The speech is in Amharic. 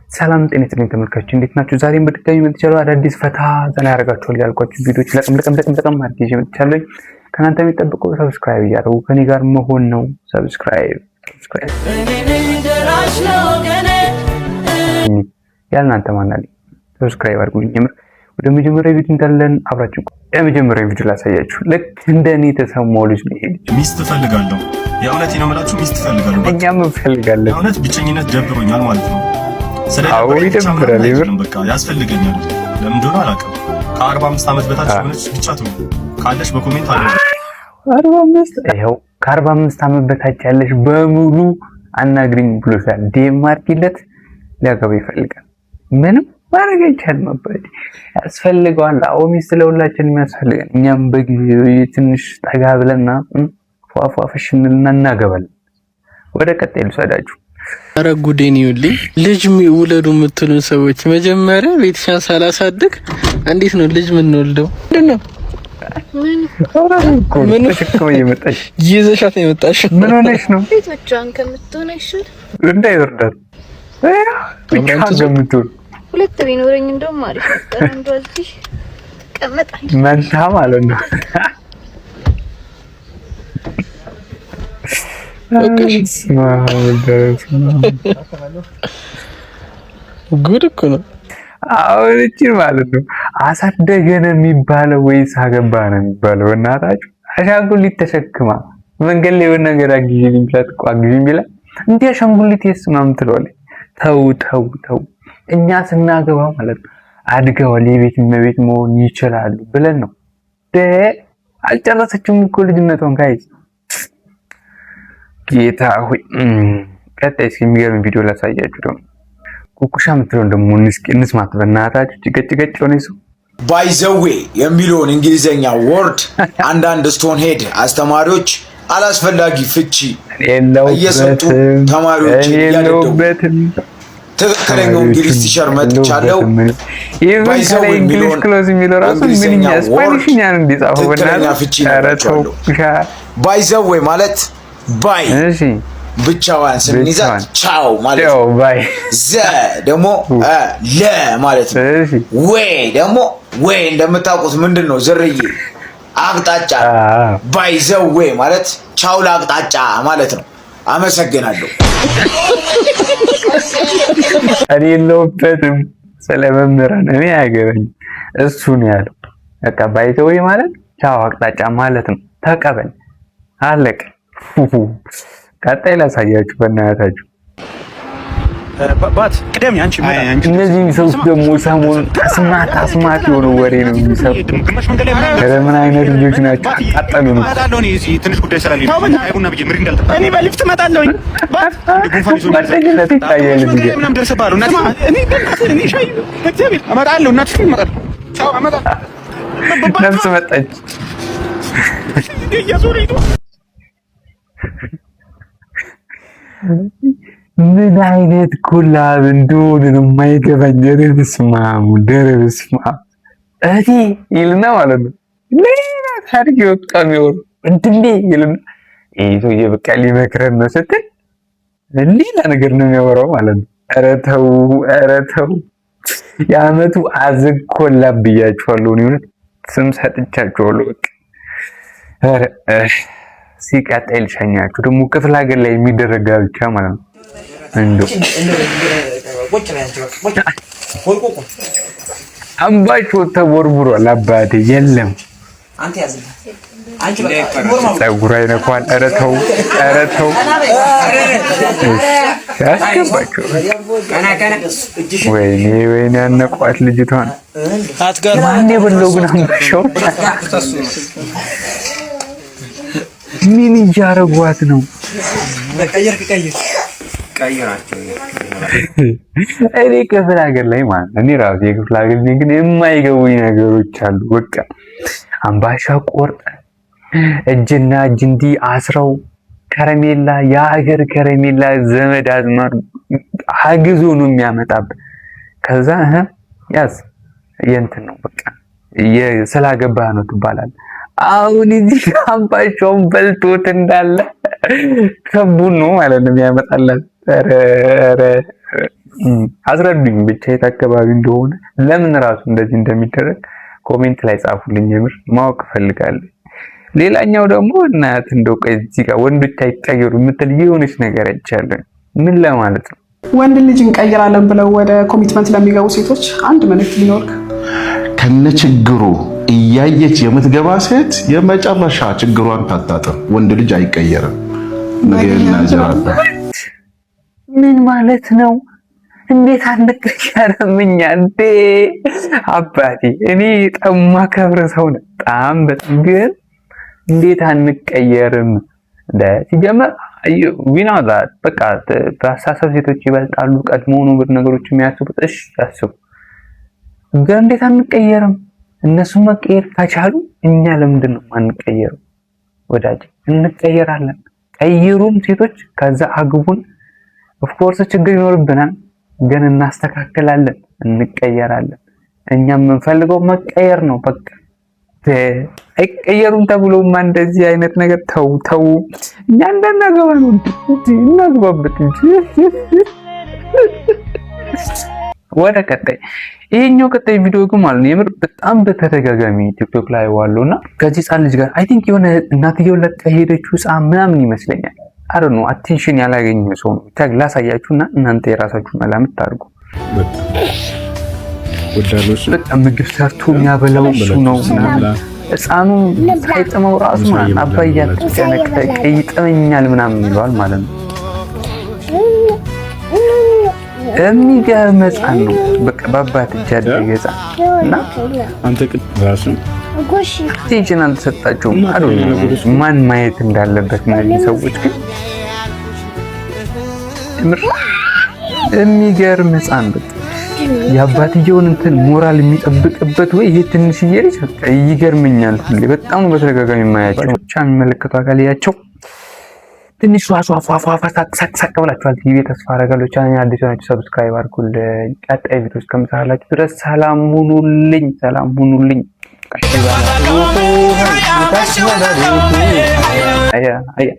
ሰላም ጤና ይስጥልኝ ተመልካቾች እንዴት ናችሁ? ዛሬም በድጋሚ መጥቻለሁ። አዳዲስ ፈታ ዘና ያደርጋችኋል ያልኳችሁ ቪዲዮዎች ለቀም አድርጌ መጥቻለሁ። ከእናንተ የሚጠብቀው ሰብስክራይብ እያደረጉ ከኔ ጋር መሆን ነው። ሰብስክራይብ ያልናንተ ማናል ሰብስክራይብ አድርጉልኝ። የምር ወደ መጀመሪያው ቪዲዮ እንዳለን አብራችሁ የመጀመሪያው ቪዲዮ ላሳያችሁ። ልክ እንደኔ ተሰማው ልጅ ነው። ይሄ ሚስት ፈልጋለሁ። የእውነት ነው የምላችሁ ሚስት ፈልጋለሁ። እኛም እንፈልጋለን። የእውነት ብቸኝነት ደብሮኛል ማለት ነው። በቃ ያስፈልገኛል። ለምን እንደሆነ አላውቅም። ከ45 ዓመት በታች ሆነች ብቻ ነው ካለሽ በኮሜንት አለ 45 ይሄው ከ45 ዓመት በታች ያለሽ በሙሉ አናግሪኝ ብሎሻል። ዲኤም አድርጊለት ሊያገባ ይፈልጋል። ምንም ማድረግ አይቻልም። አባቴ ያስፈልገዋል። አዎ ሚስት ለሁላችንም ያስፈልጋል። እኛም በጊዜው ትንሽ ጠጋ ብለና ፏፏፈሽንልና እናገባለን። ወደ ቀጣይ ልውሰዳችሁ። አረ ጉዴን ይውልኝ። ልጅ ውለዱ የምትሉን ሰዎች መጀመሪያ ቤተሻን ሳላሳድግ እንዴት ነው ልጅ ምን ወልደው? ምንድነው ምን ተሽከው የመጣሽ ይዘሻት የመጣሽ ምን ሆነሽ ነው? ቤቶቿን ከምትሆን አይሻል እንዳይወርዳት ብቻ ከምትሆን ሁለት ቢኖረኝ እንደውም አሪፍ ነበር። አንዱ እዚህ ቀመጣኝ መንታ ማለት ነው። ጉድ እኮ ነው። አሁን እቺ ማለት ነው አሳደገን የሚባለው ወይስ አገባ ነው የሚባለው? እናታችሁ አሻንጉሊት ተሸክማ መንገድ ላይ የሆነ ነገር አግዢኝ ብላት እኮ አግዢኝ ብላ እንዴ አሻንጉሊት የስማም ትላለች። ተው እኛ ስናገባ ማለት ነው አድገዋል የቤት እመቤት መሆን ይችላሉ ብለን ነው። አልጨረሰችም እኮ ልጅነቷን ጋይስ። ጌታ ሆይ ቀጣይ እስኪ የሚገርም ቪዲዮ ላሳያችሁ። ደግሞ ኩኩሻ የምትለውን ደግሞ እንስማት በእናታችሁ። ጭገጭ ሆነ ይሱ ባይ ዘ ዌይ የሚለውን እንግሊዘኛ ወርድ አንዳንድ ስቶን ሄድ አስተማሪዎች አላስፈላጊ ፍቺ እየሰጡ ተማሪዎች እያደረጉ ትክክለኛው እንግሊዝ ቲቸር መጥቻለሁ። ባይ ዘ ዌይ የሚለውን እንግሊዘኛ ወርድ ትክክለኛ ፍቺ ነው። ባይ ዘ ዌይ ማለት ባይ ብቻዋን ስንይዛት ቻው ማለት ነው። ባይ ዘ ደግሞ ለ ማለት ነው። ወይ ደግሞ ወይ እንደምታውቁት ምንድነው ዝርዬ አቅጣጫ። ባይ ዘ ወይ ማለት ቻው ለአቅጣጫ ማለት ነው። አመሰግናለሁ። እኔ የለሁበትም ስለመምህራን እኔ አያገባኝ። እሱ ነው ያለው። በቃ ባይ ዘ ወይ ማለት ቻው አቅጣጫ ማለት ነው። ተቀበል አለቀ። ቀጣይ ላሳያችሁ በእናታችሁ። ባት ቅደም ያንቺ እነዚህ ሰዎች ደግሞ ሰሞኑን አስማት የሆነ ወሬ ነው የሚሰሩት። ምን አይነት ልጆች ናቸው? አጣጣሉ ነው። ትንሽ ጉዳይ ስላለኝ አይቡና ብዬ ምሪ እንዳልጠጣ እኔ በሊፍት እመጣለሁኝ። ጓደኝነት ይታያል። ምንም ደርሰባሉ እና እኔ ሻይ እግዚአብሔር እመጣለሁ። እናትሽ እመጣለሁ። ቻው እመጣለሁ። ነፍስ መጣች። ምን አይነት ኮላብ እንደሆነ ነው የማይገባኝ። ደረብስማሙ እዲ ይልና ማለት ነው ሌላ ታሪክ ይወጣ ነው እንዴ ይልና ይሄ ሰውዬ በቃ ሊመክረን ነው ስትል ሌላ ነገር ነው የሚያወራው ማለት ነው። ኧረ ተው የዓመቱ አዝግ ኮላብ ብያችኋለሁ። እውነት ስም ሰጥቻችኋለሁ። በቃ ሲቀጥል ሸኛችሁ ደግሞ ክፍለ ሀገር ላይ የሚደረግ ጋብቻ ማለት ነው። አምባቸው ተቦርቡሯል። አባቴ የለም ፀጉር አይነኳል። ኧረ ተው ያስገባቸው። ወይኔ ያነቋት ልጅቷን። ማን የበለው ግን አምባቸው ምን እያረጓት ነው? እኔ ክፍለ ሀገር ላይ ማለት እኔ ራሴ የክፍለ ሀገር ግን የማይገቡኝ ነገሮች አሉ። በቃ አምባሻ ቆርጠ እጅና እጅ እንዲህ አስረው ከረሜላ፣ የሀገር ከረሜላ ዘመድ አዝማድ አግዞ ነው የሚያመጣብህ። ከዛ ያዝ የእንትን ነው በቃ ስላገባህ ነው ትባላለህ። አሁን እዚህ አምባሻውን በልቶት እንዳለ ከቡን ነው ማለት ነው የሚያመጣላት። አስረዱኝ ብቻ የት አካባቢ እንደሆነ ለምን ራሱ እንደዚህ እንደሚደረግ ኮሜንት ላይ ጻፉልኝ። የምር ማወቅ ፈልጋለሁ። ሌላኛው ደግሞ እናት እንደው ከዚህ ጋር ወንዶች አይቀየሩ የምትል የሆነች ነገር አይቻለሁ። ምን ለማለት ነው? ወንድ ልጅ እንቀይራለን ብለው ወደ ኮሚትመንት ለሚገቡ ሴቶች አንድ መልእክት ሊኖርክ ከነችግሩ እያየች የምትገባ ሴት የመጨረሻ ችግሯን ታጣጥም። ወንድ ልጅ አይቀየርም። ምን ማለት ነው? እንዴት አንቀየርም? እኛ እንዴ አባቴ እኔ ጠማ ከብረ ሰው ነው በጣም ግን እንዴት አንቀየርም? ሲጀመር ዊናዛ በቃ በአሳሳብ ሴቶች ይበልጣሉ። ቀድሞውኑ ነገሮች የሚያስቡት እሺ ያስቡ፣ ግን እንዴት አንቀየርም? እነሱ መቀየር ከቻሉ እኛ ለምንድን ነው አንቀየረው? ወዳጅ እንቀየራለን። ቀይሩም ሴቶች፣ ከዛ አግቡን። ኦፍ ኮርስ ችግር ይኖርብናል፣ ግን እናስተካክላለን፣ እንቀየራለን። እኛ የምንፈልገው መቀየር ነው። በቃ አይቀየሩም ተብሎማ እንደዚህ አይነት ነገር ተው። እኛ እንደናገባ ነው እናግባበት እንጂ። ወደ ይሄኛው ቀጣይ ቪዲዮ ግን ማለት ነው የምር በጣም በተደጋጋሚ ቲክቶክ ላይ ዋለውና ከዚህ ህፃን ልጅ ጋር አይ ቲንክ የሆነ እናትየው ለቃ ሄደችው ህፃን ምናምን ይመስለኛል። አረ ነው አቴንሽን ያላገኘ ሰው ነው። ታግ ላሳያችሁና እናንተ የራሳችሁ መላምት ታርጉ። በቃ ምግብ ሰርቶ የሚያበላው እሱ ነው። ህፃኑ ሳይጥመው ራሱ ማለት አባያ ተጨነቀ ይጥመኛል ምናምን ይለዋል ማለት ነው። የሚገርም ህፃን ነው። በቃ በአባት እጅ ያደገ ህፃን እና አንተ ግን ራሱ አቴንሽን አልተሰጣቸውም። ማን ማየት እንዳለበት እነዚህ ሰዎች ግን የሚገርም ህፃን በቃ የአባትየውን እንትን ሞራል የሚጠብቅበት ወይ ይሄ ትንሽዬ ልጅ በቃ ይገርመኛል። ሁሌ በጣም ነው በተደጋጋሚ የማያቸው ብቻ የሚመለከቱ አካል ያቸው ትንሽ ፏፏፏፏ ሳቅ ብላችኋል። ቲቪ ተስፋ አደርጋለሁ። ቻናሌ አዲስ ናችሁ ሰብስክራይብ አድርጉልኝ። ቀጣይ ቪዲዮስ ከምሰራላችሁ ድረስ ሰላም ሁኑልኝ። አያ